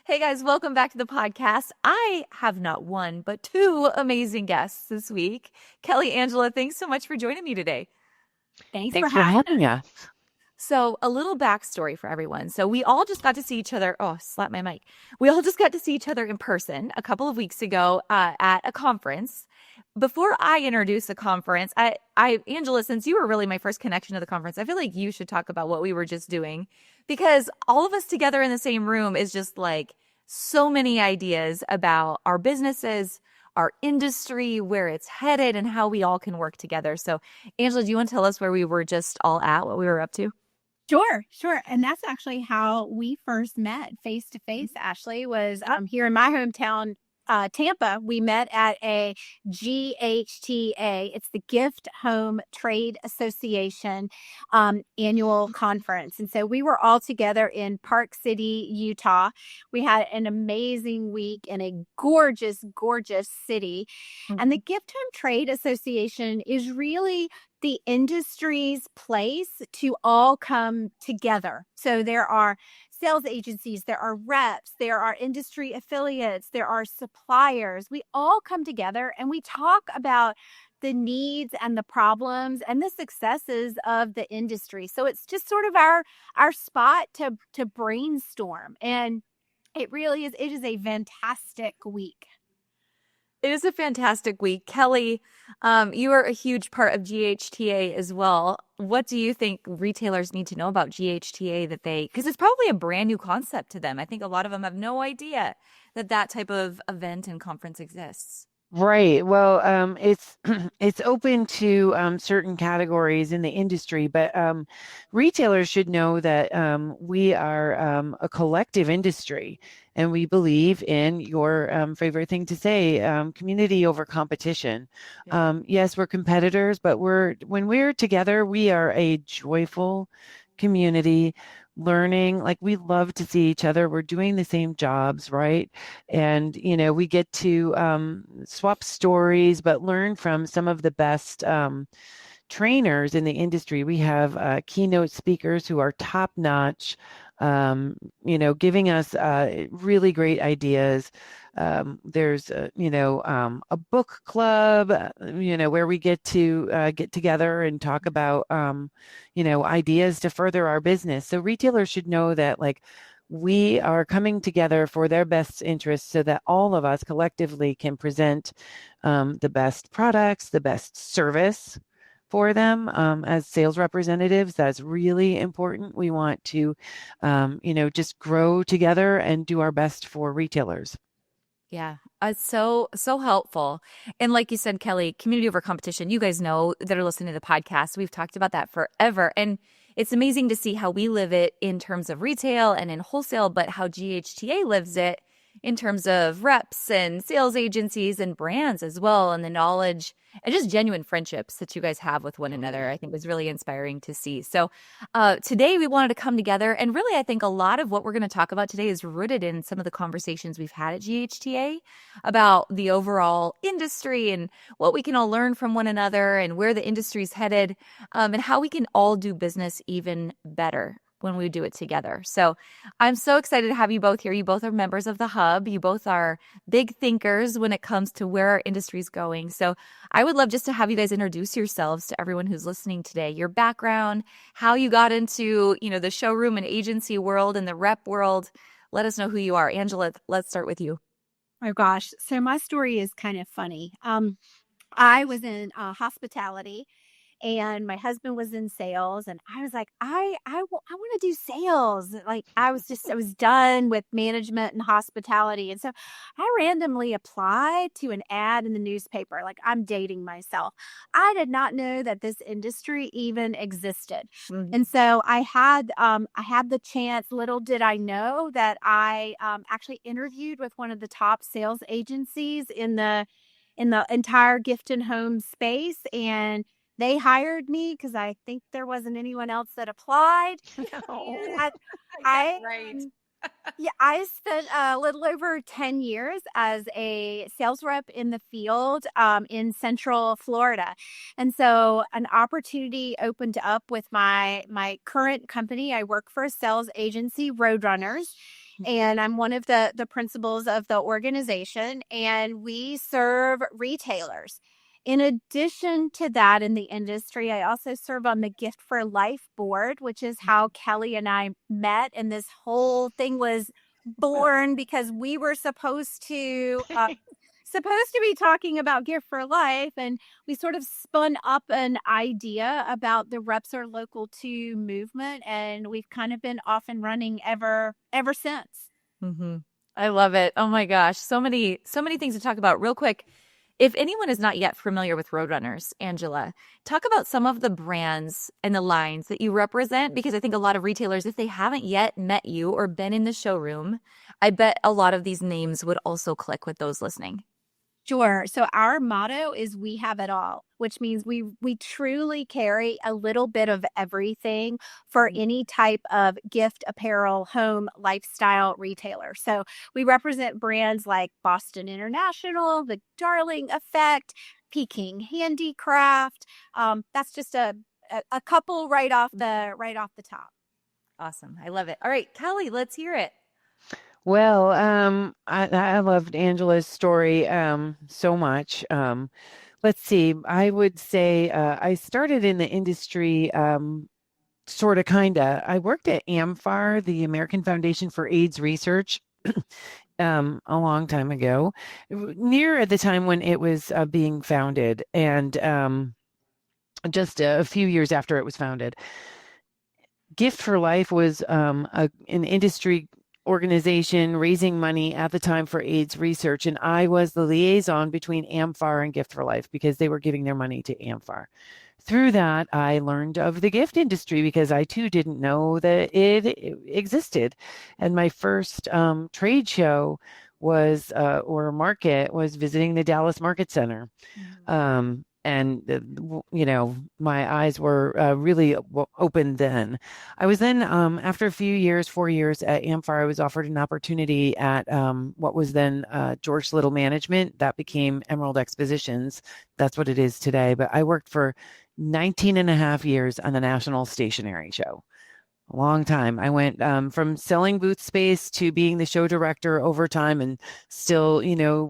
Hey guys, welcome back to the podcast. I have not one, but two amazing guests this week. Kelly, Angela, thanks so much for joining me today. Thanks for Thanks for having us. having us. So, a little backstory for everyone. So, we all just got to see each other. Oh, slap my mic. We all just got to see each other in person a couple of weeks ago at a conference. Before I introduce the conference, Angela, since you were really my first connection to the conference, I feel like you should talk about what we were just doing because all of us together in the same room is just like so many ideas about our businesses, our industry, where it's headed, and how we all can work together. So, Angela, do you want to tell us where we were just all at, what we were up to? Sure. And that's actually how we first met face to face. Ashley was here in my hometown, Tampa. We met at a GHTA. It's the Gift Home Trade Association annual conference. And so we were all together in Park City, Utah. We had an amazing week in a gorgeous, gorgeous city. And the Gift Home Trade Association is really the industry's place to all come together. So there are sales agencies, there are reps, there are industry affiliates, there are suppliers. We all come together and we talk about the needs and the problems and the successes of the industry. So it's just sort of our spot to brainstorm. And it is a fantastic week. It is a fantastic week. Kelly, you are a huge part of GHTA as well. What do you think retailers need to know about GHTA because it's probably a brand new concept to them. I think a lot of them have no idea that that type of event and conference exists. Right. Well, it's it's open to certain categories in the industry, but retailers should know that we are a collective industry, and we believe in your favorite thing to say, community over competition. Yeah. Yes, we're competitors, but when we're together, we are a joyful community. Learning, like we love to see each other. We're doing the same jobs, right? And we get to swap stories, but learn from some of the best trainers in the industry. We have keynote speakers who are top notch, giving us really great ideas. There's a book club, where we get to get together and talk about ideas to further our business. So retailers should know that, like, we are coming together for their best interests so that all of us collectively can present the best products, the best service for them as sales representatives. That's really important. We want to, just grow together and do our best for retailers. Yeah, it's so helpful. And like you said, Kelly, community over competition. You guys know that are listening to the podcast. We've talked about that forever. And it's amazing to see how we live it in terms of retail and in wholesale, but how GHTA lives it in terms of reps and sales agencies and brands as well. And the knowledge and just genuine friendships that you guys have with one another, I think was really inspiring to see. So today we wanted to come together. And really, I think a lot of what we're going to talk about today is rooted in some of the conversations we've had at GHTA about the overall industry and what we can all learn from one another and where the industry's headed, and how we can all do business even better when we do it together. So I'm so excited to have you both here. You both are members of the Hub. You both are big thinkers when it comes to where our industry is going. So I would love just to have you guys introduce yourselves to everyone who's listening today, your background, how you got into, the showroom and agency world and the rep world. Let us know who you are. Angela, let's start with you. Oh gosh. So my story is kind of funny. I was in hospitality and my husband was in sales, and I was like, I want to do sales. Like I was done with management and hospitality. And so I randomly applied to an ad in the newspaper. Like, I'm dating myself. I did not know that this industry even existed. And so I had the chance. Little did I know that I actually interviewed with one of the top sales agencies in the entire gift and home space, and they hired me because I think there wasn't anyone else that applied. No, I, yeah, I right. Yeah, I spent a little over 10 years as a sales rep in the field in Central Florida. And so an opportunity opened up with my current company. I work for a sales agency, Roadrunners, and I'm one of the principals of the organization, and we serve retailers. In addition to that, in the industry, I also serve on the Gift for Life board, which is how Kelly and I met. And this whole thing was born because we were supposed to be talking about Gift for Life, and we sort of spun up an idea about the Reps Are Local 2 movement, and we've kind of been off and running ever since. Hmm. I love it. Oh my gosh. So many things to talk about. Real quick, if anyone is not yet familiar with Roadrunners, Angela, talk about some of the brands and the lines that you represent, because I think a lot of retailers, if they haven't yet met you or been in the showroom, I bet a lot of these names would also click with those listening. Sure. So our motto is we have it all, which means we truly carry a little bit of everything for any type of gift, apparel, home, lifestyle retailer. So we represent brands like Boston International, the Darling Effect, Peking Handicraft. That's just a couple right off the top. Awesome. I love it. All right, Kelly, let's hear it. Well, I loved Angela's story so much. Let's see. I would say I started in the industry sort of kind of. I worked at AMFAR, the American Foundation for AIDS Research, a long time ago, near at the time when it was being founded, and just a few years after it was founded. Gift for Life was an industry organization raising money at the time for AIDS research, and I was the liaison between AMFAR and Gift for Life because they were giving their money to AMFAR. Through that, I learned of the gift industry because I too didn't know that it existed. And my first trade show was or market was visiting the Dallas Market Center. And my eyes were really open then. I was then, after a few years, 4 years at Amphar, I was offered an opportunity at what was then George Little Management. That became Emerald Expositions. That's what it is today. But I worked for 19 and a half years on the National Stationery Show. A long time. I went from selling booth space to being the show director over time and still,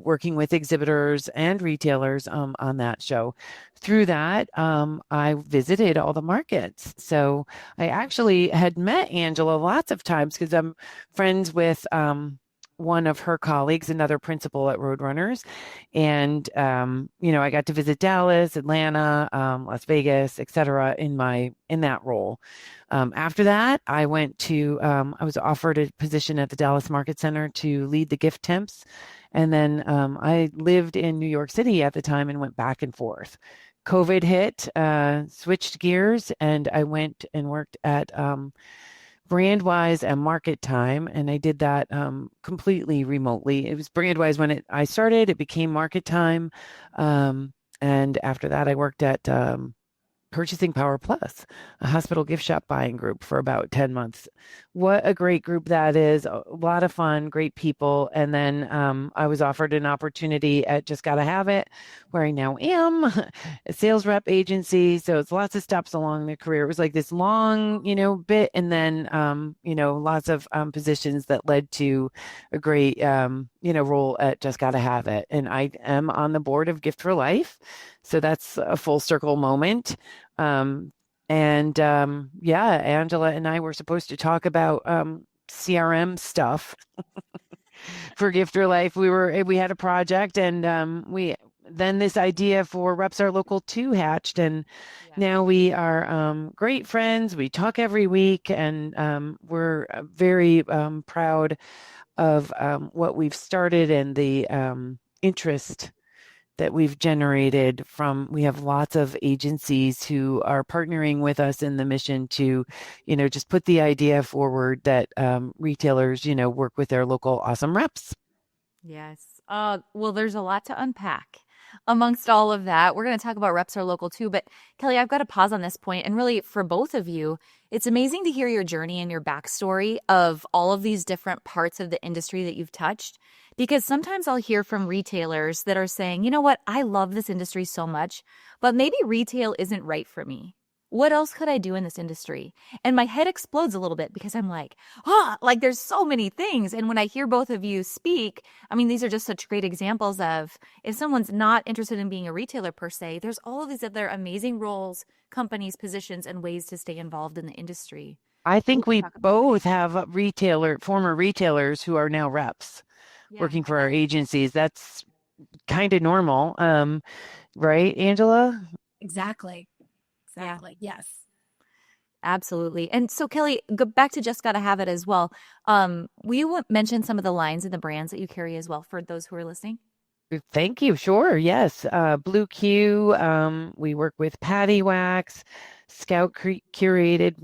working with exhibitors and retailers on that show. Through that, I visited all the markets. So I actually had met Angela lots of times because I'm friends with one of her colleagues, another principal at Roadrunners. And, I got to visit Dallas, Atlanta, Las Vegas, et cetera, in that role. After that, I was offered a position at the Dallas Market Center to lead the gift temps. And then I lived in New York City at the time and went back and forth. COVID hit, switched gears, and I went and worked at Brandwise and Market Time, and I did that completely remotely. It was Brandwise when I started. It became Market Time, and after that, I worked at Purchasing Power Plus, a hospital gift shop buying group for about 10 months. What a great group that is. A lot of fun, great people. And then I was offered an opportunity at Just Gotta Have It, where I now am, a sales rep agency. So it's lots of stops along the career. It was like this long, bit. And then, lots of positions that led to a great, role at Just Gotta Have It. And I am on the board of Gift for Life. So that's a full circle moment. Yeah, Angela and I were supposed to talk about CRM stuff for Gift for Life. We had a project, and we then this idea for Reps Are Local 2 hatched, and now we are great friends. We talk every week, and we're very proud of what we've started and the interest that we've generated we have lots of agencies who are partnering with us in the mission to, just put the idea forward that retailers, work with their local awesome reps. Yes. Well, there's a lot to unpack. amongst all of that. We're going to talk about reps are local too. But Kelly, I've got to pause on this point. And really, for both of you, it's amazing to hear your journey and your backstory of all of these different parts of the industry that you've touched. Because sometimes I'll hear from retailers that are saying, you know what, I love this industry so much, but maybe retail isn't right for me. What else could I do in this industry? And my head explodes a little bit because I'm like, like there's so many things. And when I hear both of you speak, I mean, these are just such great examples of if someone's not interested in being a retailer per se, there's all of these other amazing roles, companies, positions, and ways to stay involved in the industry. I What think would you we talk about? both have former retailers who are now reps Yeah, working I for our bet. agencies. That's kind of normal. Right, Angela? Exactly. Yeah, Exactly. Yes. absolutely. And so, Kelly, go back to Just Gotta Have It as well. Will you mention some of the lines and the brands that you carry as well for those who are listening? Thank you. Sure. Yes. Blue Q. We work with Patty Wax. Scout Curated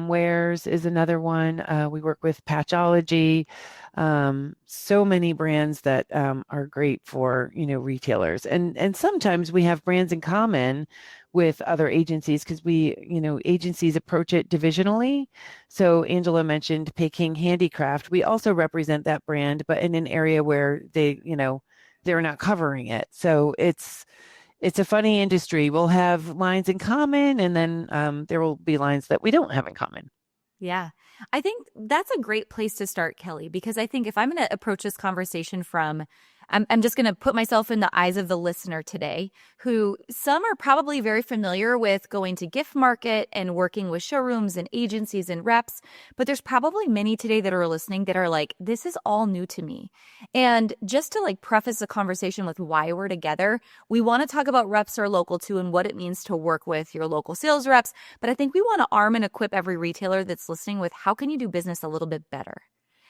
Wares is another one. We work with Patchology. So many brands that are great for, retailers. And sometimes we have brands in common with other agencies because agencies approach it divisionally. So Angela mentioned Peking Handicraft. We also represent that brand, but in an area where they're not covering it. So it's a funny industry. We'll have lines in common, and then there will be lines that we don't have in common. Yeah. I think that's a great place to start, Kelly, because I think if I'm going to approach this conversation I'm just going to put myself in the eyes of the listener today, who some are probably very familiar with going to gift market and working with showrooms and agencies and reps, but there's probably many today that are listening that are like, this is all new to me. And just to like preface the conversation with why we're together, we want to talk about reps are local too and what it means to work with your local sales reps. But I think we want to arm and equip every retailer that's listening with how can you do business a little bit better?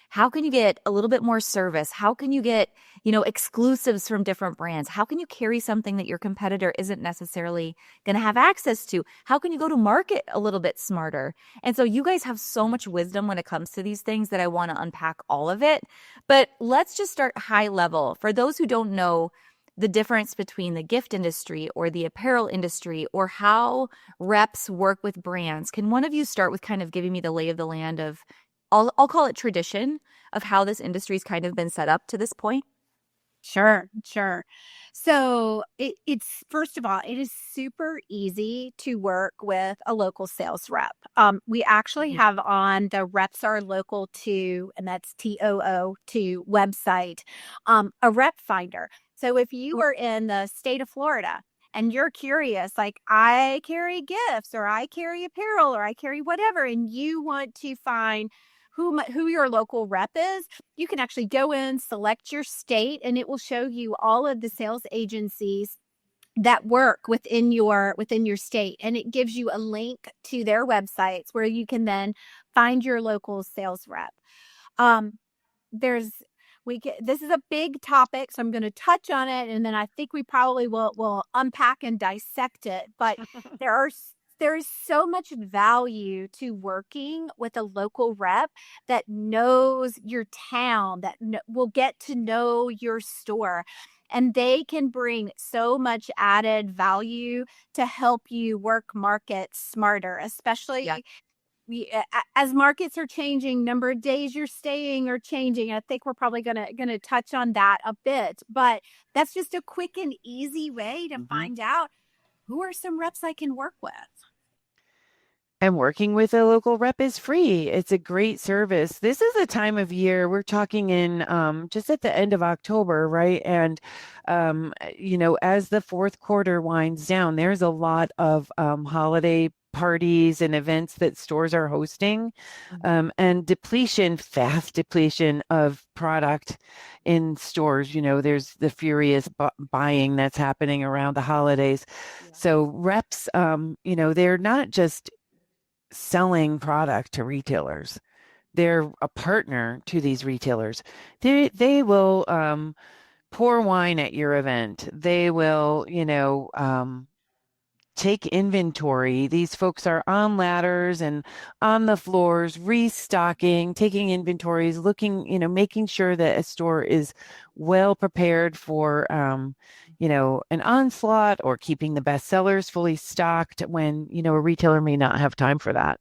How can you get a little bit more service? How can you get, exclusives from different brands? How can you carry something that your competitor isn't necessarily going to have access to? How can you go to market a little bit smarter? And so you guys have so much wisdom when it comes to these things that I want to unpack all of it. But let's just start high level. For those who don't know, the difference between the gift industry or the apparel industry or how reps work with brands. Can one of you start with kind of giving me the lay of the land of, I'll call it tradition of how this industry's kind of been set up to this point? Sure, sure. So it's first of all, it is super easy to work with a local sales rep. We actually have on the Reps Are Local to, and that's TOO to website, a rep finder. So if you are in the state of Florida and you're curious, like I carry gifts or I carry apparel or I carry whatever, and you want to find who your local rep is, you can actually go in, select your state, and it will show you all of the sales agencies that work within your state, and it gives you a link to their websites where you can then find your local sales rep. There's this is a big topic, so I'm going to touch on it, and then I think we probably will unpack and dissect it. But there is so much value to working with a local rep that knows your town, that will get to know your store. And they can bring so much added value to help you work markets smarter, especially Yeah. as markets are changing, number of days you're staying are changing. I think we're probably gonna touch on that a bit, but that's just a quick and easy way to Mhm. find out who are some reps I can work with. And working with a local rep is free. It's a great service. This is a time of year we're talking in just at the end of October, right? And as the fourth quarter winds down, there's a lot of holiday parties and events that stores are hosting, and fast depletion of product in stores. There's the furious buying that's happening around the holidays. Yeah. So reps, they're not just selling product to retailers. They're a partner to these retailers. They will pour wine at your event. They will, take inventory. These folks are on ladders and on the floors, restocking, taking inventories, looking, making sure that a store is well prepared for, an onslaught or keeping the best sellers fully stocked when, a retailer may not have time for that.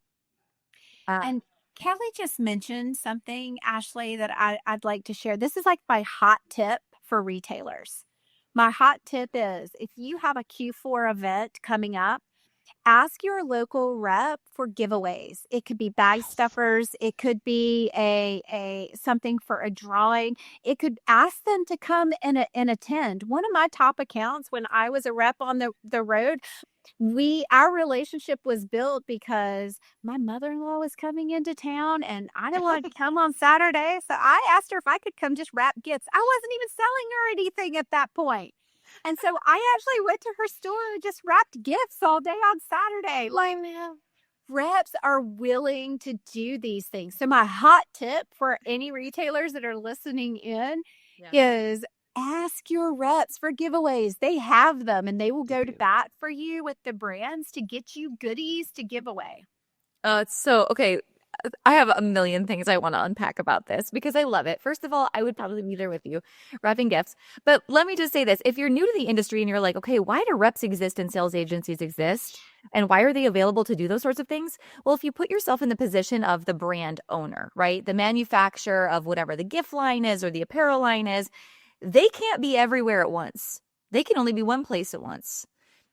Uh, And Kelly just mentioned something, Ashley, that I'd like to share. This is like my hot tip for retailers. My hot tip is if you have a Q4 event coming up, ask your local rep for giveaways. It could be bag stuffers, it could be a something for a drawing. It could ask them to come and attend. One of my top accounts when I was a rep on the road, our relationship was built because my mother-in-law was coming into town and I didn't want to come on Saturday. So I asked her if I could come just wrap gifts. I wasn't even selling her anything at that point. And so I actually went to her store and just wrapped gifts all day on Saturday. Like, reps are willing to do these things. So my hot tip for any retailers that are listening in is ask your reps for giveaways. They have them and they will go to bat for you with the brands to get you goodies to give away. it's so okay. I have a million things I want to unpack about this because I love it. First of all, I would probably be there with you wrapping gifts. But let me just say this. If you're new to the industry and you're like, okay, why do reps exist and sales agencies exist? And why are they available to do those sorts of things? Well, if you put yourself in the position of the brand owner, right? The manufacturer of whatever the gift line is or the apparel line is, they can't be everywhere at once. They can only be one place at once.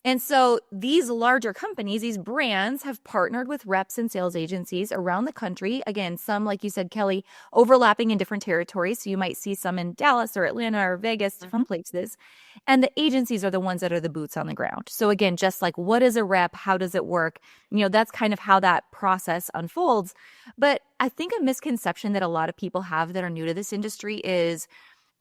And so these larger companies, these brands have partnered with reps and sales agencies around the country. Again, some, like you said, Kelly, overlapping in different territories. So you might see some in Dallas or Atlanta or Vegas, different places. And the agencies are the ones that are the boots on the ground. So again, just like what is a rep? How does it work? That's kind of how that process unfolds. But I think a misconception that a lot of people have that are new to this industry is,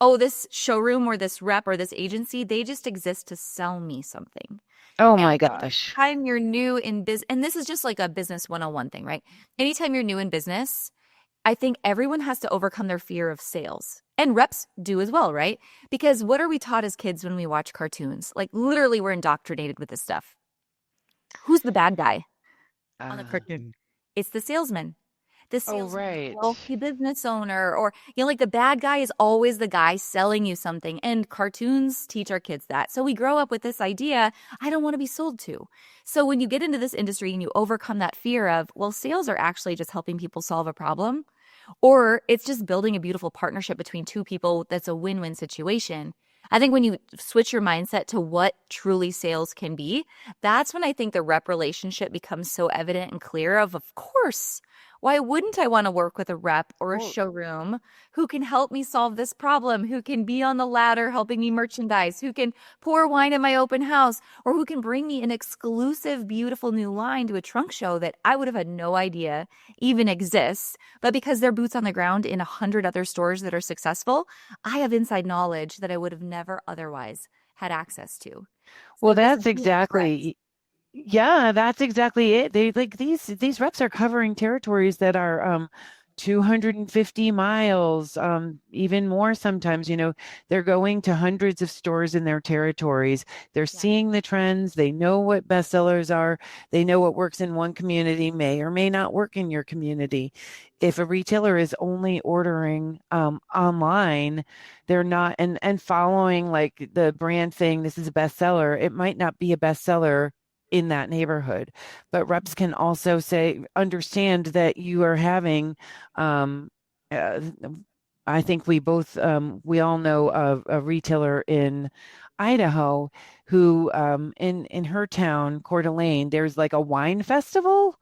oh, this showroom or this rep or this agency, they just exist to sell me something. Oh And my gosh. anytime you're new in business, and this is just like a business 101 thing, right? Anytime you're new in business, I think everyone has to overcome their fear of sales. And reps do as well, right? Because what are we taught as kids when we watch cartoons? Like literally we're indoctrinated with this stuff. Who's the bad guy on the cartoon? It's the salesman. The Oh, salesman, right. the wealthy business owner, or like the bad guy is always the guy selling you something. And cartoons teach our kids that. So we grow up with this idea, I don't want to be sold to. So when you get into this industry and you overcome that fear of, well, sales are actually just helping people solve a problem, or it's just building a beautiful partnership between two people that's a win-win situation. I think when you switch your mindset to what truly sales can be, that's when I think the rep relationship becomes so evident and clear of course, why wouldn't I want to work with a rep or a showroom who can help me solve this problem, who can be on the ladder helping me merchandise, who can pour wine at my open house, or who can bring me an exclusive, beautiful new line to a trunk show that I would have had no idea even exists. But because they're boots on the ground in 100 other stores that are successful, I have inside knowledge that I would have never otherwise had access to. Well, So this that's is correct. exactly, yeah, that's exactly it. They like these reps are covering territories that are 250 miles, even more sometimes, they're going to hundreds of stores in their territories. They're Yeah. seeing the trends, they know what bestsellers are, they know what works in one community may or may not work in your community. If a retailer is only ordering online, they're not and following like the brand saying this is a bestseller, it might not be a bestseller in that neighborhood. But reps can also understand that you are having, uh, I think we all know a retailer in Idaho who, in her town, Coeur d'Alene, there's like a wine festival.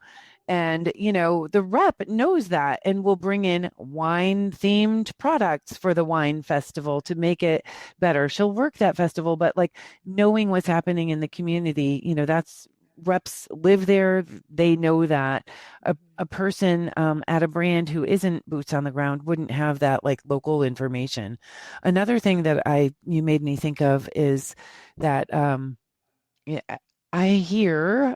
And, the rep knows that and will bring in wine themed products for the wine festival to make it better. She'll work that festival, but like knowing what's happening in the community, that's reps live there. They know that a person at a brand who isn't boots on the ground wouldn't have that like local information. Another thing that you made me think of is that, yeah, I hear,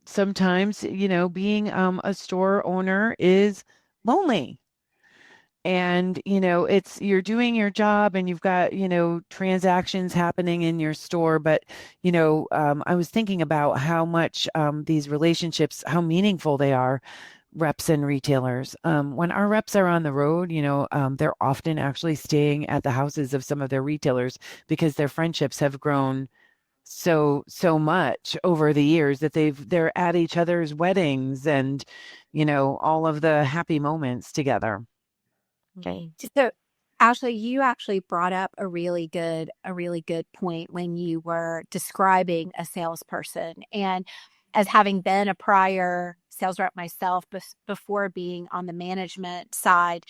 sometimes, being a store owner is lonely. And, it's you're doing your job and you've got, transactions happening in your store. But, I was thinking about how much these relationships, how meaningful they are reps and retailers. When our reps are on the road, they're often actually staying at the houses of some of their retailers because their friendships have grown so much over the years that they're at each other's weddings and, all of the happy moments together. Okay. So, Ashley, you actually brought up a really good point when you were describing a salesperson. And as having been a prior sales rep myself before being on the management side,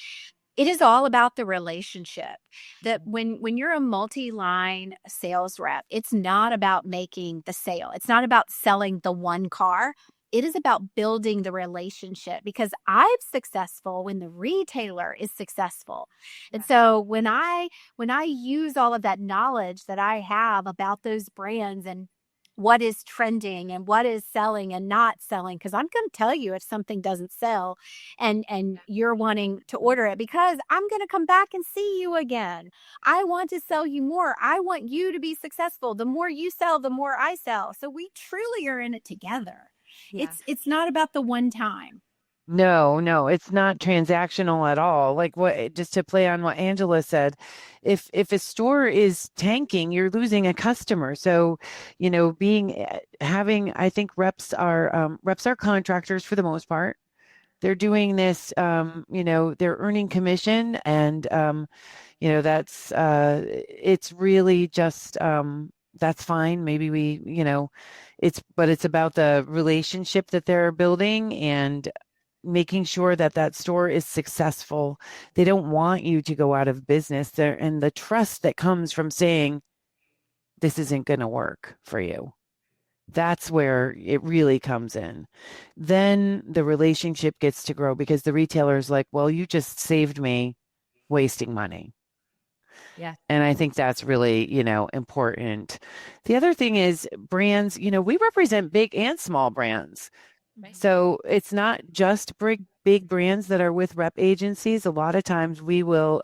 it is all about the relationship. That when you're a multi-line sales rep, it's not about making the sale. It's not about selling the one car. It is about building the relationship, because I'm successful when the retailer is successful. And so when I use all of that knowledge that I have about those brands and what is trending and what is selling and not selling, because I'm going to tell you if something doesn't sell and you're wanting to order it, because I'm going to come back and see you again. I want to sell you more. I want you to be successful. The more you sell, the more I sell. So we truly are in it together. Yeah. It's not about the one time. No, it's not transactional at all. Like just to play on what Angela said, if a store is tanking, you're losing a customer. So, I think reps are contractors for the most part. They're doing this, they're earning commission and, it's really just, that's fine. Maybe it's about the relationship that they're building and making sure that store is successful. They don't want you to go out of business there, and the trust that comes from saying this isn't going to work for you. That's where it really comes in. Then the relationship gets to grow because the retailer is like, well, you just saved me wasting money. Yeah. And I think that's really, important. The other thing is brands, we represent big and small brands. Right. So it's not just big brands that are with rep agencies. A lot of times we will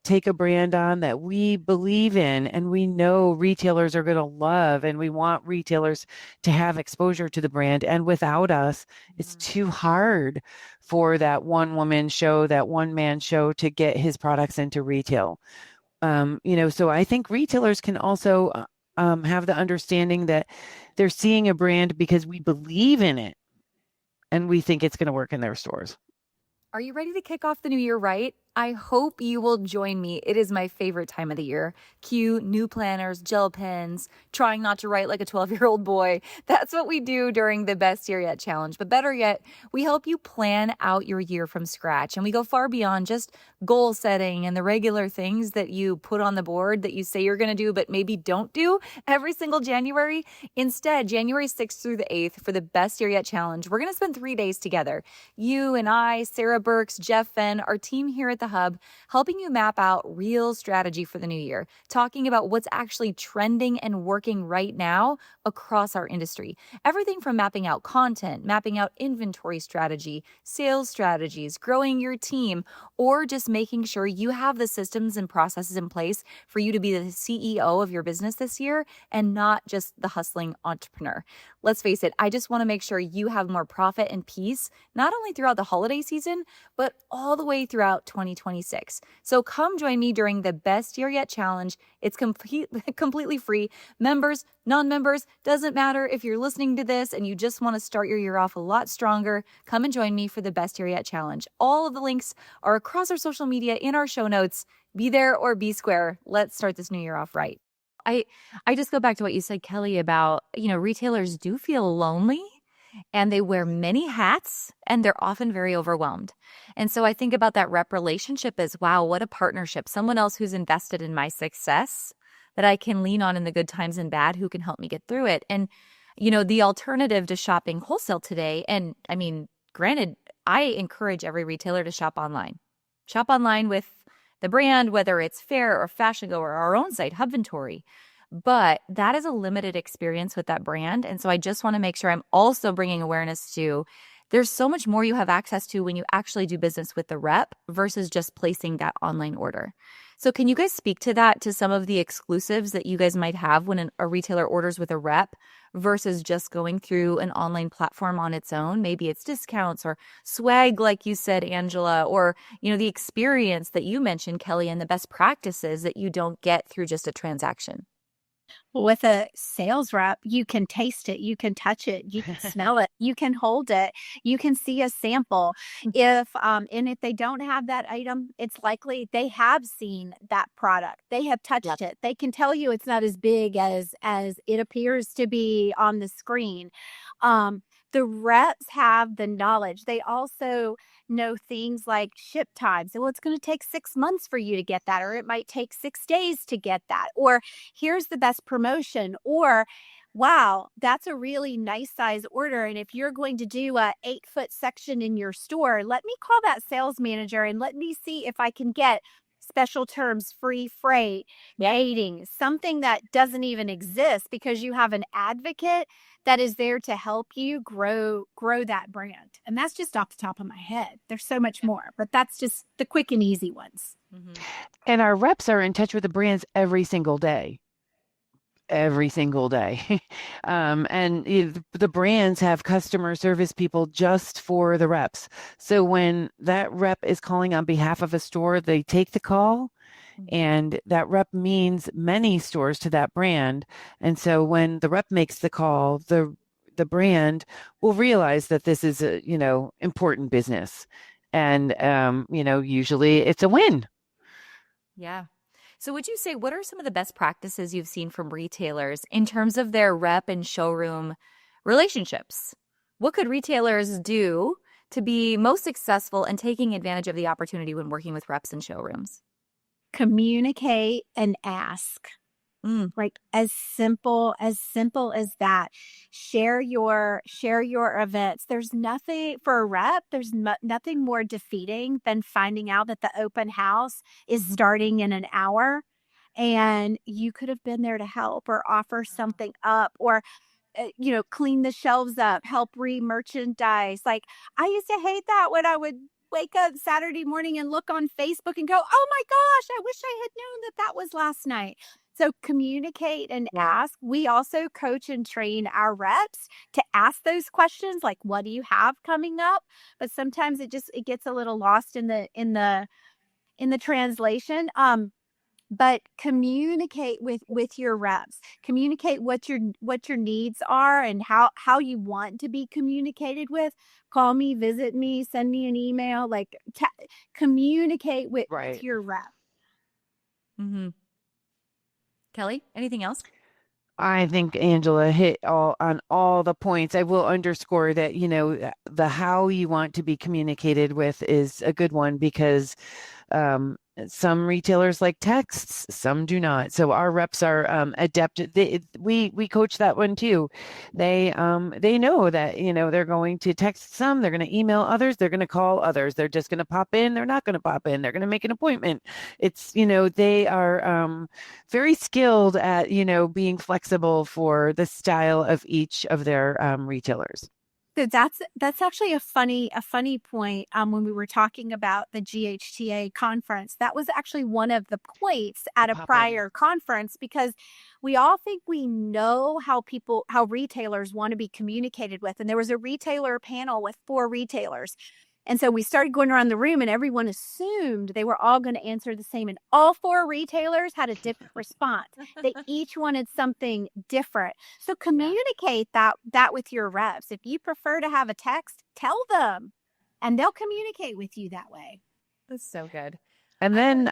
take a brand on that we believe in and we know retailers are going to love, and we want retailers to have exposure to the brand. And without us, it's too hard for that one woman show, that one man show to get his products into retail. So I think retailers can also have the understanding that they're seeing a brand because we believe in it and we think it's going to work in their stores. Are you ready to kick off the new year right? I hope you will join me. It is my favorite time of the year. Cue new planners, gel pens, trying not to write like a 12-year-old boy. That's what we do during the Best Year Yet Challenge. But better yet, we help you plan out your year from scratch. And we go far beyond just goal setting and the regular things that you put on the board that you say you're going to do, but maybe don't do every single January. Instead, January 6th through the 8th for the Best Year Yet Challenge, we're going to spend 3 days together. You and I, Sarah Burks, Jeff Fenn, our team here at the Hub, helping you map out real strategy for the new year, talking about what's actually trending and working right now across our industry. Everything from mapping out content, mapping out inventory strategy, sales strategies, growing your team, or just making sure you have the systems and processes in place for you to be the CEO of your business this year and not just the hustling entrepreneur. Let's face it, I just want to make sure you have more profit and peace, not only throughout the holiday season, but all the way throughout 2026. So come join me during the Best Year Yet Challenge. It's completely free. Members, non-members, doesn't matter. If you're listening to this and you just want to start your year off a lot stronger, come and join me for the Best Year Yet Challenge. All of the links are across our social media in our show notes. Be there or be square. Let's start this new year off right. I just go back to what you said, Kelly, about, retailers do feel lonely and they wear many hats and they're often very overwhelmed. And so I think about that rep relationship as, wow, what a partnership. Someone else who's invested in my success that I can lean on in the good times and bad, who can help me get through it. And, the alternative to shopping wholesale today, and I mean, granted, I encourage every retailer to shop online. Shop online with the brand, whether it's Fair or Fashion Go or our own site, Hubventory. But that is a limited experience with that brand. And so I just want to make sure I'm also bringing awareness to there's so much more you have access to when you actually do business with the rep versus just placing that online order. So can you guys speak to that, to some of the exclusives that you guys might have when a retailer orders with a rep versus just going through an online platform on its own? Maybe it's discounts or swag, like you said, Angela, or, the experience that you mentioned, Kelly, and the best practices that you don't get through just a transaction. With a sales rep, you can taste it, you can touch it, you can smell it, you can hold it, you can see a sample. If they don't have that item, it's likely they have seen that product. They have touched it. They can tell you it's not as big as it appears to be on the screen. The reps have the knowledge. They also know things like ship times. Well, it's going to take 6 months for you to get that, or it might take 6 days to get that, or here's the best promotion, or wow, that's a really nice size order. And if you're going to do a 8-foot section in your store, let me call that sales manager and let me see if I can get special terms, free freight, dating, something that doesn't even exist, because you have an advocate that is there to help you grow that brand. And that's just off the top of my head. There's so much more, but that's just the quick and easy ones. Mm-hmm. And our reps are in touch with the brands every single day. Every single day. And the brands have customer service people just for the reps. So when that rep is calling on behalf of a store, they take the call, and that rep means many stores to that brand. And so when the rep makes the call, the brand will realize that this is a, important business. And, usually it's a win. Yeah. So would you say, what are some of the best practices you've seen from retailers in terms of their rep and showroom relationships? What could retailers do to be most successful in taking advantage of the opportunity when working with reps and showrooms? Communicate and ask. Like as simple as that. Share your events. There's nothing for a rep. There's nothing more defeating than finding out that the open house is starting in an hour, and you could have been there to help or offer something up, or clean the shelves up, help re-merchandise. Like, I used to hate that when I would wake up Saturday morning and look on Facebook and go, oh my gosh, I wish I had known that was last night. So communicate and ask. We also coach and train our reps to ask those questions, like, what do you have coming up? But sometimes it gets a little lost in the translation. But communicate with your reps. Communicate what your needs are and how you want to be communicated with. Call me, visit me, send me an email. Like, communicate with your rep. Mm-hmm. Kelly, anything else? I think Angela hit on all the points. I will underscore that, the how you want to be communicated with is a good one, because some retailers like texts, some do not. So our reps are adept. We coach that one too. They know that they're going to text some, they're going to email others, they're going to call others. They're just going to pop in. They're not going to pop in. They're going to make an appointment. It's they are very skilled at being flexible for the style of each of their retailers. So that's actually a funny point. When we were talking about the GHTA conference, that was actually one of the points at a prior conference, because we all think we know how retailers want to be communicated with. And there was a retailer panel with 4 retailers. And so we started going around the room, and everyone assumed they were all going to answer the same. And all 4 retailers had a different response. They each wanted something different. So communicate that with your reps. If you prefer to have a text, tell them, and they'll communicate with you that way. That's so good. And then,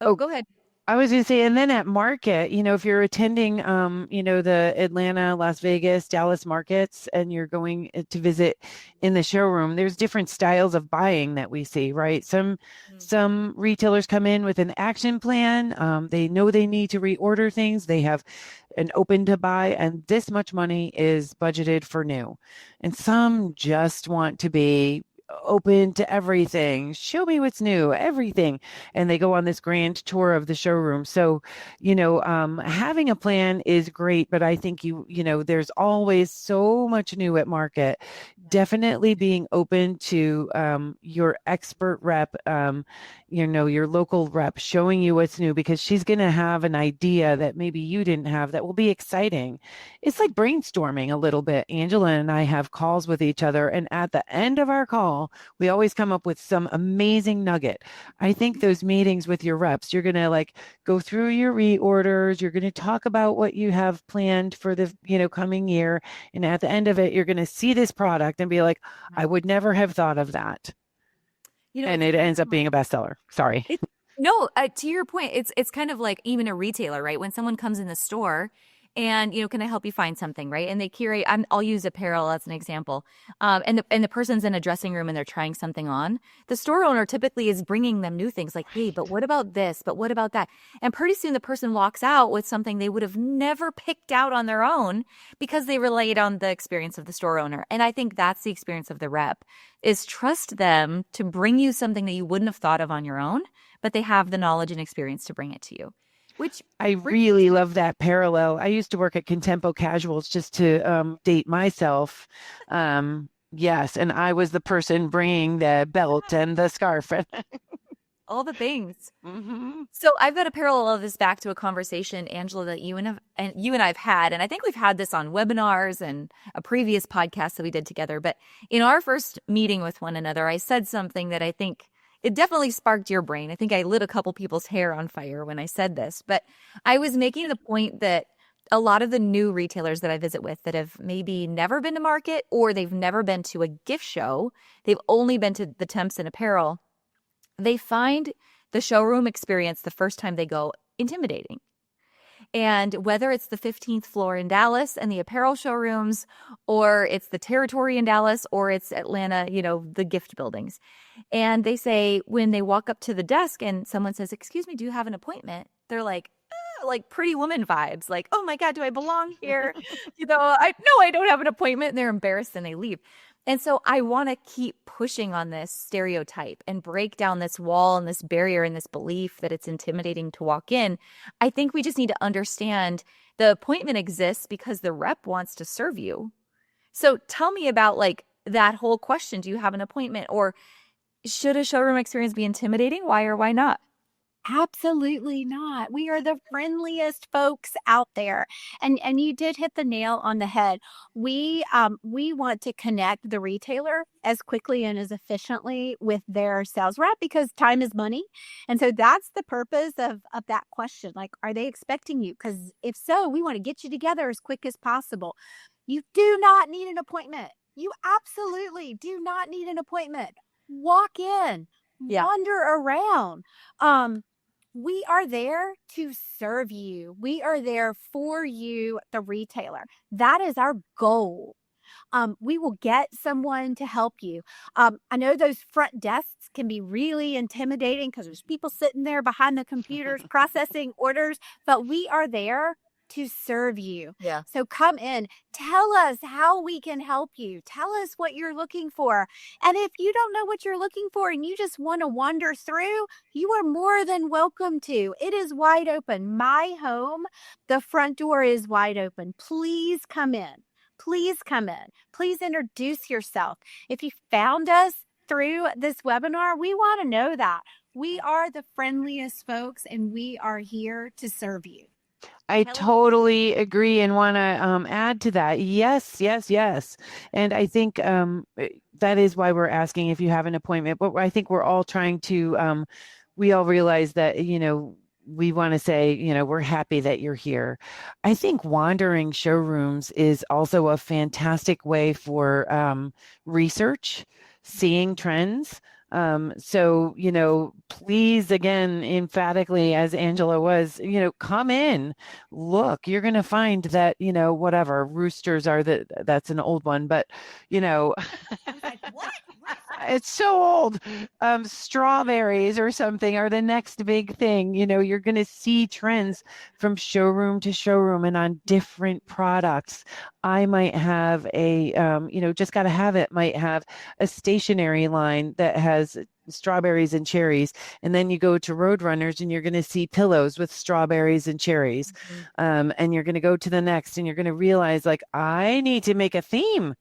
go ahead. I was going to say, and then at market, if you're attending, the Atlanta, Las Vegas, Dallas markets, and you're going to visit in the showroom, there's different styles of buying that we see, right? Some retailers come in with an action plan. They know they need to reorder things. They have an open to buy, and this much money is budgeted for new. And some just want to be open to everything. Show me what's new, everything. And they go on this grand tour of the showroom. So, having a plan is great, but I think there's always so much new at market. definitely being open to your expert rep, your local rep showing you what's new, because she's going to have an idea that maybe you didn't have that will be exciting. It's like brainstorming a little bit. Angela and I have calls with each other, and at the end of our call, we always come up with some amazing nugget. I think those meetings with your reps, you're going to like go through your reorders, you're going to talk about what you have planned for the, coming year. And at the end of it, you're going to see this product and be like, I would never have thought of that. And it ends up being a bestseller. Sorry. No, to your point, it's kind of like even a retailer, right? When someone comes in the store and, can I help you find something, right? And they curate, I'll use apparel as an example. And the person's in a dressing room and they're trying something on. The store owner typically is bringing them new things like, hey, but what about this? But what about that? And pretty soon the person walks out with something they would have never picked out on their own because they relied on the experience of the store owner. And I think that's the experience of the rep, is trust them to bring you something that you wouldn't have thought of on your own, but they have the knowledge and experience to bring it to you. Which I really love that parallel. I used to work at Contempo Casuals just to date myself. Yes, and I was the person bringing the belt and the scarf. all the things. Mm-hmm. So I've got to parallel this back to a conversation, Angela, that you and I've had, and I think we've had this on webinars and a previous podcast that we did together. But in our first meeting with one another, I said something that I think it definitely sparked your brain. I think I lit a couple people's hair on fire when I said this, but I was making the point that a lot of the new retailers that I visit with that have maybe never been to market, or they've never been to a gift show, they've only been to the temps and apparel, they find the showroom experience the first time they go intimidating. And whether it's the 15th floor in Dallas and the apparel showrooms, or it's the territory in Dallas, or it's Atlanta, the gift buildings. And they say when they walk up to the desk and someone says, "Excuse me, do you have an appointment?" They're like Pretty Woman vibes, like, "Oh my God, do I belong here?" I don't have an appointment. And they're embarrassed and they leave. And so I want to keep pushing on this stereotype and break down this wall and this barrier and this belief that it's intimidating to walk in. I think we just need to understand the appointment exists because the rep wants to serve you. So tell me about that whole question. Do you have an appointment, or should a showroom experience be intimidating? Why or why not? Absolutely not. We are the friendliest folks out there. And you did hit the nail on the head. We want to connect the retailer as quickly and as efficiently with their sales rep, because time is money. And so that's the purpose of that question. Like, are they expecting you? Because if so, we want to get you together as quick as possible. You do not need an appointment. You absolutely do not need an appointment. Walk in, wander around. We are there to serve you. We are there for you, the retailer. That is our goal. We will get someone to help you. I know those front desks can be really intimidating because there's people sitting there behind the computers processing orders, but we are there to serve you. Yeah. So come in, tell us how we can help you. Tell us what you're looking for. And if you don't know what you're looking for and you just want to wander through, you are more than welcome to. It is wide open. My home, the front door is wide open. Please come in. Please come in. Please introduce yourself. If you found us through this webinar, we want to know that. We are the friendliest folks and we are here to serve you. I totally agree and want to add to that. Yes, yes, yes. And I think that is why we're asking if you have an appointment. But I think we're all trying to, we all realize that, we want to say, we're happy that you're here. I think wandering showrooms is also a fantastic way for research, seeing trends. So, please, again, emphatically, as Angela was, come in, look, you're going to find that, whatever roosters are that's an old one, but, What? it's so old. Strawberries or something are the next big thing. You're going to see trends from showroom to showroom and on different products. I might have a, just got to have it, might have a stationery line that has strawberries and cherries. And then you go to Roadrunners and you're going to see pillows with strawberries and cherries. Mm-hmm. And you're going to go to the next and you're going to realize, like, I need to make a theme.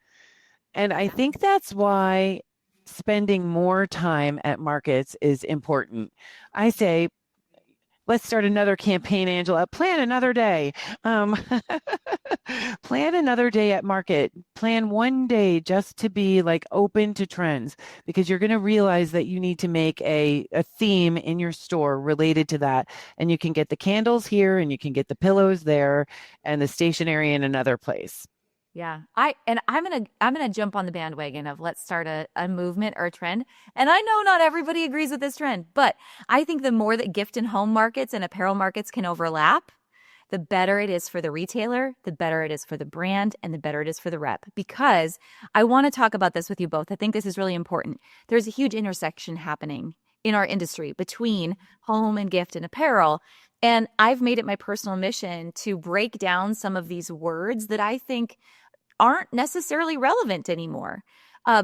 And I think that's why spending more time at markets is important. I say, let's start another campaign, Angela. Plan another day. Um, plan another day at market. Plan one day just to be like open to trends because you're going to realize that you need to make a theme in your store related to that. And you can get the candles here and you can get the pillows there and the stationery in another place. Yeah. I'm gonna jump on the bandwagon of let's start a movement or a trend. And I know not everybody agrees with this trend, but I think the more that gift and home markets and apparel markets can overlap, the better it is for the retailer, the better it is for the brand, and the better it is for the rep. Because I want to talk about this with you both. I think this is really important. There's a huge intersection happening in our industry between home and gift and apparel. And I've made it my personal mission to break down some of these words that I think aren't necessarily relevant anymore.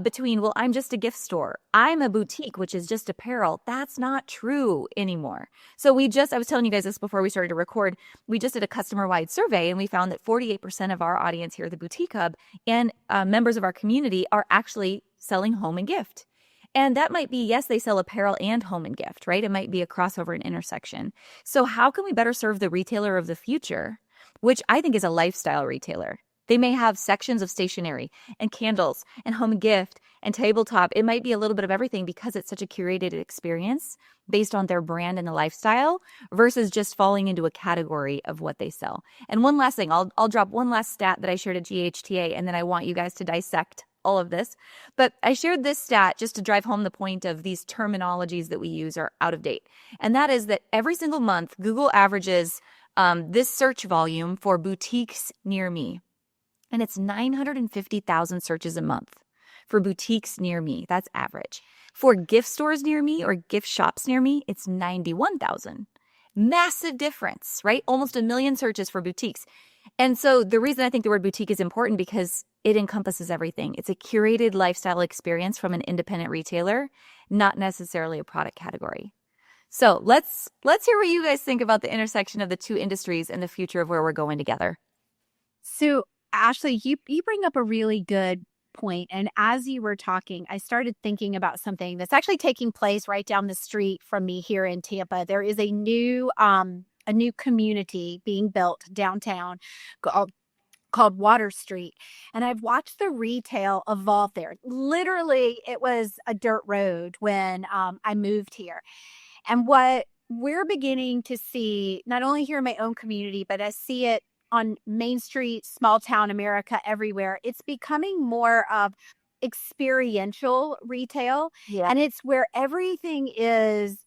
Between, well, I'm just a gift store. I'm a boutique, which is just apparel. That's not true anymore. So I was telling you guys this before we started to record. We just did a customer wide survey and we found that 48% of our audience here at the Boutique Hub and members of our community are actually selling home and gift. And that might be, yes, they sell apparel and home and gift, right? It might be a crossover and intersection. So how can we better serve the retailer of the future, which I think is a lifestyle retailer? They may have sections of stationery and candles and home gift and tabletop. It might be a little bit of everything because it's such a curated experience based on their brand and the lifestyle versus just falling into a category of what they sell. And one last thing, I'll drop one last stat that I shared at GHTA, and then I want you guys to dissect all of this. But I shared this stat just to drive home the point of these terminologies that we use are out of date. And that is that every single month, Google averages this search volume for boutiques near me. And it's 950,000 searches a month for boutiques near me. That's average. For gift stores near me or gift shops near me, it's 91,000. Massive difference, right? Almost a million searches for boutiques. And so the reason I think the word boutique is important because it encompasses everything. It's a curated lifestyle experience from an independent retailer, not necessarily a product category. So let's hear what you guys think about the intersection of the two industries and the future of where we're going together. So, Ashley, you bring up a really good point. And as you were talking, I started thinking about something that's actually taking place right down the street from me here in Tampa. There is a new community being built downtown called Water Street. And I've watched the retail evolve there. Literally, it was a dirt road when I moved here. And what we're beginning to see, not only here in my own community, but I see it on Main Street, small town America, everywhere, it's becoming more of experiential retail. Yeah. And it's where everything is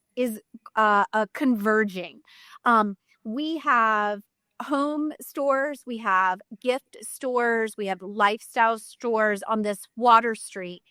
converging. We have home stores, we have gift stores, we have lifestyle stores on this Water Street.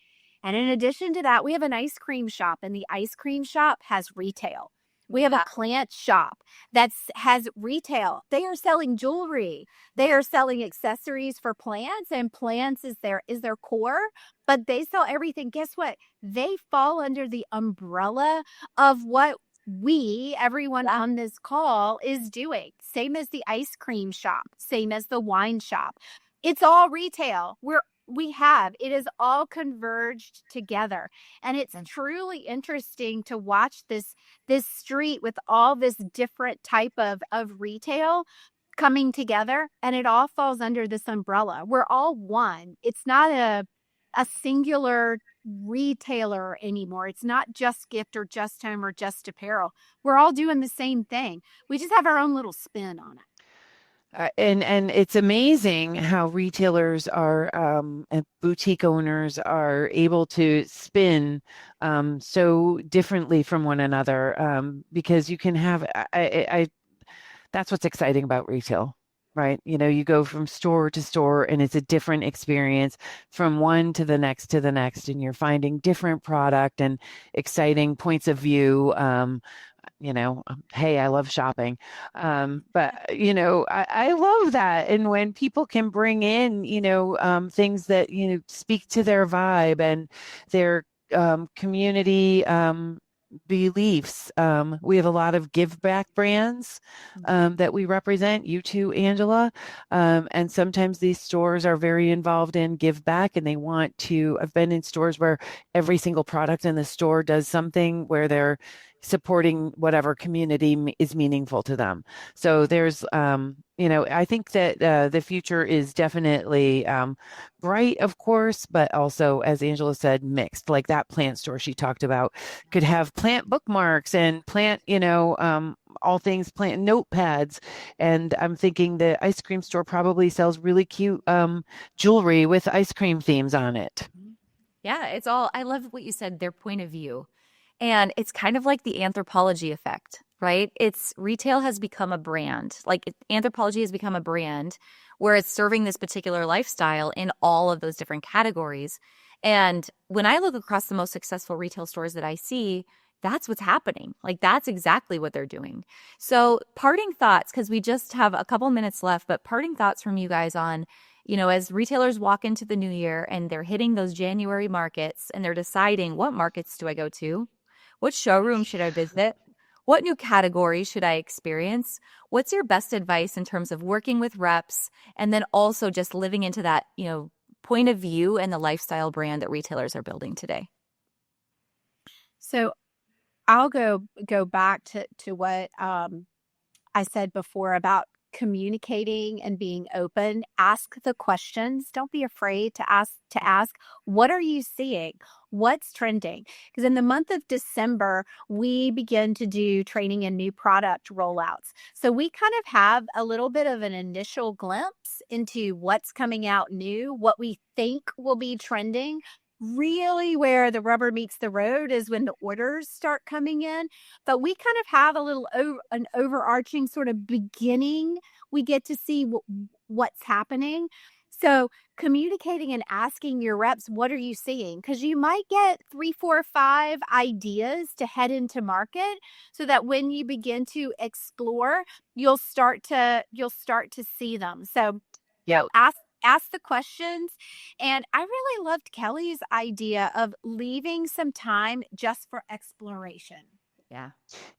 And in addition to that, we have an ice cream shop, and the ice cream shop has retail. We have a plant shop that has retail. They are selling jewelry. They are selling accessories for plants, and plants is their core, but they sell everything. Guess what? They fall under the umbrella of what everyone on this call is doing. Same as the ice cream shop, same as the wine shop. It's all retail. It is all converged together. And it's truly interesting to watch this street with all this different type of retail coming together. And it all falls under this umbrella. We're all one. It's not a singular retailer anymore. It's not just gift or just home or just apparel. We're all doing the same thing. We just have our own little spin on it. And it's amazing how retailers are and boutique owners are able to spin so differently from one another because you can have that's what's exciting about retail, right? You know, you go from store to store and it's a different experience from one to the next, and you're finding different product and exciting points of view. Hey, I love shopping. But, I love that. And when people can bring in, things that, speak to their vibe and their community beliefs. We have a lot of give back brands that we represent, you too, Angela. And sometimes these stores are very involved in give back and they want to. I've been in stores where every single product in the store does something where they're supporting whatever community is meaningful to them. So there's, I think that the future is definitely bright, of course, but also, as Angela said, mixed. Like that plant store she talked about could have plant bookmarks and plant, all things plant notepads. And I'm thinking the ice cream store probably sells really cute jewelry with ice cream themes on it. Yeah, it's all, I love what you said, their point of view. And it's kind of like the anthropology effect, right? It's retail has become a brand. Anthropology has become a brand where it's serving this particular lifestyle in all of those different categories. And when I look across the most successful retail stores that I see, that's what's happening. Like that's exactly what they're doing. So parting thoughts, because we just have a couple minutes left, but parting thoughts from you guys on, as retailers walk into the new year and they're hitting those January markets and they're deciding what markets do I go to? What showroom should I visit? What new categories should I experience? What's your best advice in terms of working with reps and then also just living into that, point of view and the lifestyle brand that retailers are building today? So I'll go back to what I said before about communicating and being open. Ask the questions. Don't be afraid to ask what are you seeing? What's trending? Because in the month of December, we begin to do training and new product rollouts. So we kind of have a little bit of an initial glimpse into what's coming out new, what we think will be trending. Really, where the rubber meets the road is when the orders start coming in. But we kind of have an overarching sort of beginning. We get to see what's happening. So communicating and asking your reps, what are you seeing? Because you might get 3, 4, 5 ideas to head into market, so that when you begin to explore, you'll start to see them. So Yeah. ask the questions. And I really loved Kelly's idea of leaving some time just for exploration. Yeah.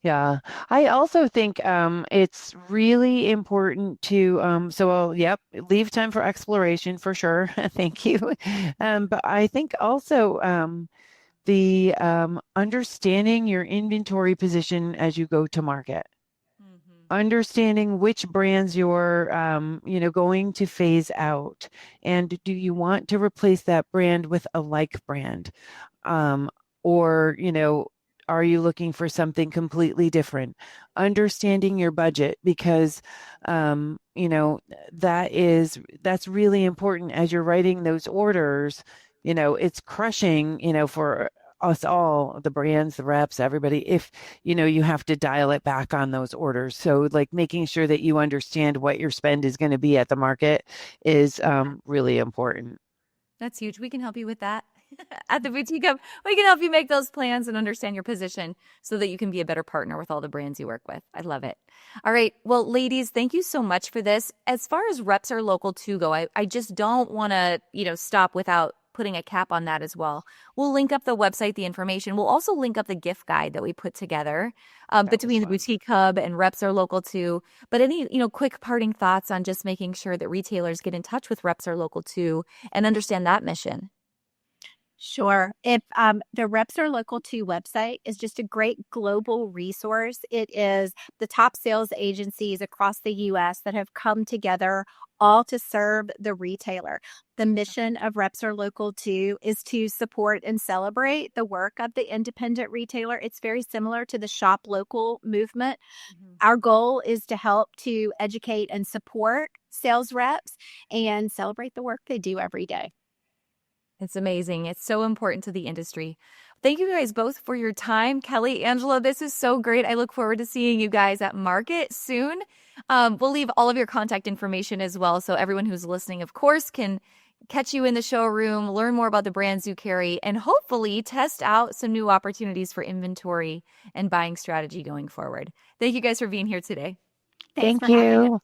Yeah. I also think it's really important to yep, leave time for exploration for sure. Thank you. But I think also the understanding your inventory position as you go to market. Understanding which brands you're going to phase out, and do you want to replace that brand with a like brand, or are you looking for something completely different? Understanding your budget, because that's really important as you're writing those orders. It's crushing for us all, the brands, the reps, everybody, if you have to dial it back on those orders. So like making sure that you understand what your spend is going to be at the market is really important. That's huge. We can help you with that. At the Boutique Hub, we can help you make those plans and understand your position so that you can be a better partner with all the brands you work with. I love it. All right. Well, ladies, thank you so much for this. As far as reps are local to go, I just don't want to, stop without putting a cap on that as well. We'll link up the website, the information. We'll also link up the gift guide that we put together between the Boutique Hub and reps are local too. But any, quick parting thoughts on just making sure that retailers get in touch with reps are local too and understand that mission? Sure. If the Reps Are Local 2 website is just a great global resource. It is the top sales agencies across the U.S. that have come together all to serve the retailer. The mission of Reps Are Local 2 is to support and celebrate the work of the independent retailer. It's very similar to the shop local movement. Our goal is to help to educate and support sales reps and celebrate the work they do every day. It's amazing. It's so important to the industry. Thank you guys both for your time. Kelly, Angela, this is so great. I look forward to seeing you guys at market soon. We'll leave all of your contact information as well, so everyone who's listening, of course, can catch you in the showroom, learn more about the brands you carry, and hopefully test out some new opportunities for inventory and buying strategy going forward. Thank you guys for being here today. Thanks Thank for having us. you.